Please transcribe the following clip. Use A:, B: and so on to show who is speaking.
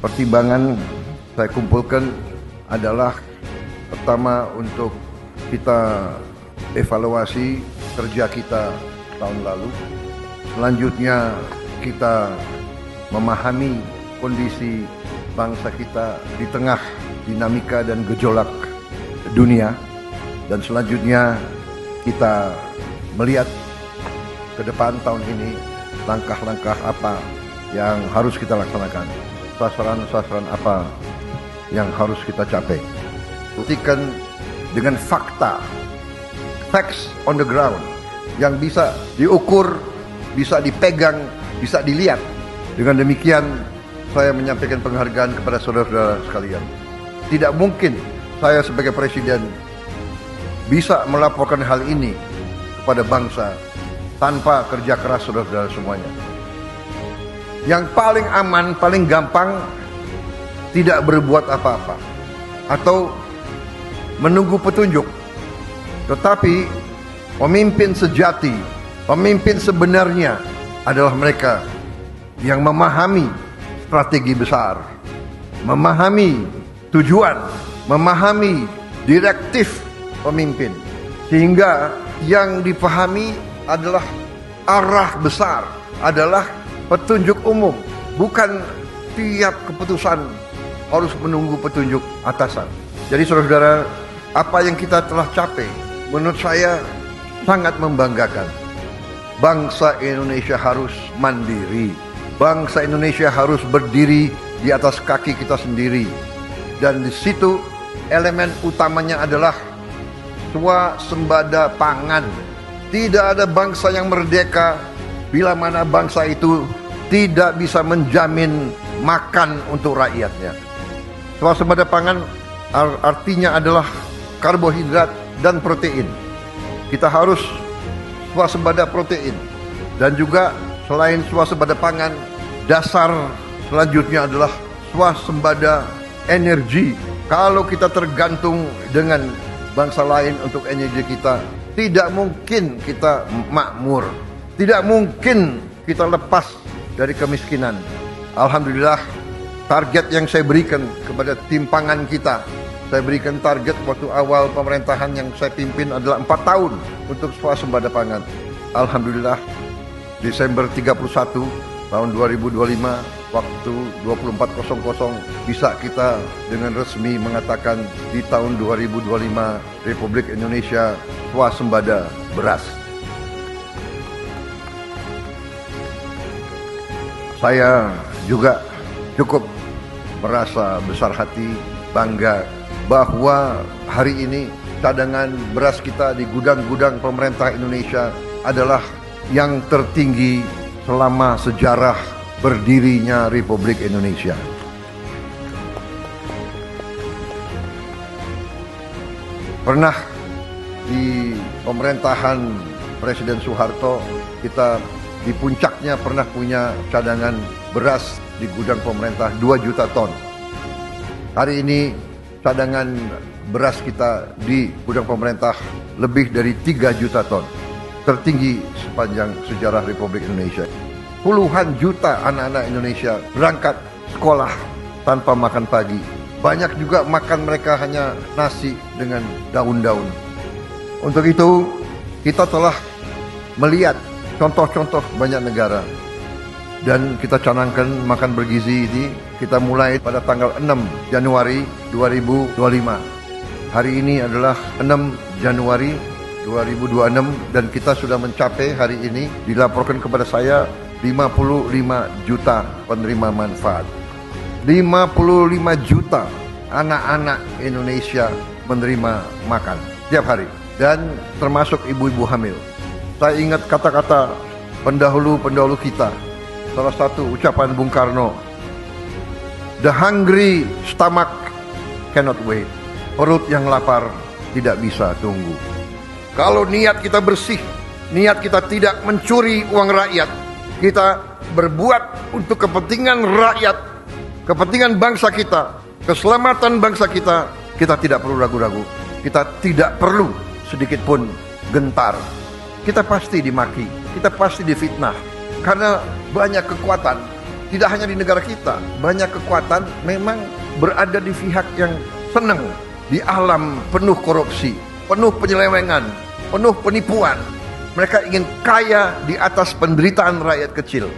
A: pertimbangan saya kumpulkan adalah pertama untuk kita evaluasi kerja kita tahun lalu. Selanjutnya kita memahami kondisi bangsa kita di tengah dinamika dan gejolak dunia. Dan selanjutnya kita melihat ke depan tahun ini langkah-langkah apa yang harus kita laksanakan, sasaran-sasaran apa yang harus kita capai. Buktikan dengan fakta, facts on the ground yang bisa diukur, bisa dipegang, bisa dilihat. Dengan demikian saya menyampaikan penghargaan kepada saudara-saudara sekalian. Tidak mungkin saya sebagai presiden bisa melaporkan hal ini kepada bangsa tanpa kerja keras saudara-saudara semuanya. Yang paling aman, paling gampang, tidak berbuat apa-apa atau menunggu petunjuk. Tetapi pemimpin sejati, pemimpin sebenarnya adalah mereka yang memahami strategi besar, memahami tujuan, memahami direktif pemimpin, sehingga yang dipahami adalah arah besar, adalah petunjuk umum, bukan tiap keputusan harus menunggu petunjuk atasan. Jadi saudara-saudara, apa yang kita telah capai menurut saya sangat membanggakan. Bangsa Indonesia harus mandiri. Bangsa Indonesia harus berdiri di atas kaki kita sendiri. Dan di situ elemen utamanya adalah swasembada pangan. Tidak ada bangsa yang merdeka bila mana bangsa itu tidak bisa menjamin makan untuk rakyatnya. Swasembada pangan artinya adalah karbohidrat dan protein. Kita harus swasembada protein. Dan juga selain swasembada pangan, dasar selanjutnya adalah swasembada energi. Kalau kita tergantung dengan bangsa lain untuk energi kita, tidak mungkin kita makmur. Tidak mungkin kita lepas dari kemiskinan. Alhamdulillah, target yang saya berikan kepada tim pangan kita, saya berikan target waktu awal pemerintahan yang saya pimpin adalah 4 tahun untuk swasembada pangan. Alhamdulillah, Desember 31 tahun 2025 waktu 24.00 bisa kita dengan resmi mengatakan di tahun 2025 Republik Indonesia swasembada beras. Saya juga cukup merasa besar hati, bangga bahwa hari ini cadangan beras kita di gudang-gudang pemerintah Indonesia adalah yang tertinggi selama sejarah berdirinya Republik Indonesia. Pernah di pemerintahan Presiden Soeharto kita di puncaknya pernah punya cadangan beras di gudang pemerintah 2 juta ton. Hari ini cadangan beras kita di gudang pemerintah lebih dari 3 juta ton. Tertinggi sepanjang sejarah Republik Indonesia. Puluhan juta anak-anak Indonesia berangkat sekolah tanpa makan pagi. Banyak juga makan mereka hanya nasi dengan daun-daun. Untuk itu kita telah melihat contoh-contoh banyak negara. Dan kita canangkan makan bergizi ini kita mulai pada tanggal 6 Januari 2025. Hari ini adalah 6 Januari 2026 dan kita sudah mencapai hari ini dilaporkan kepada saya 55 juta penerima manfaat. 55 juta anak-anak Indonesia menerima makan tiap hari dan termasuk ibu-ibu hamil. Saya ingat kata-kata pendahulu-pendahulu kita. Salah satu ucapan Bung Karno, "The hungry stomach cannot wait." Perut yang lapar tidak bisa tunggu. Kalau niat kita bersih, niat kita tidak mencuri uang rakyat, kita berbuat untuk kepentingan rakyat, kepentingan bangsa kita, keselamatan bangsa kita, kita tidak perlu ragu-ragu. Kita tidak perlu sedikit pun gentar. Kita pasti dimaki, kita pasti difitnah. Karena banyak kekuatan Tidak hanya di negara kita, banyak kekuatan memang berada di pihak yang senang di alam penuh korupsi, penuh penyelewengan, penuh penipuan. Mereka ingin kaya di atas penderitaan rakyat kecil.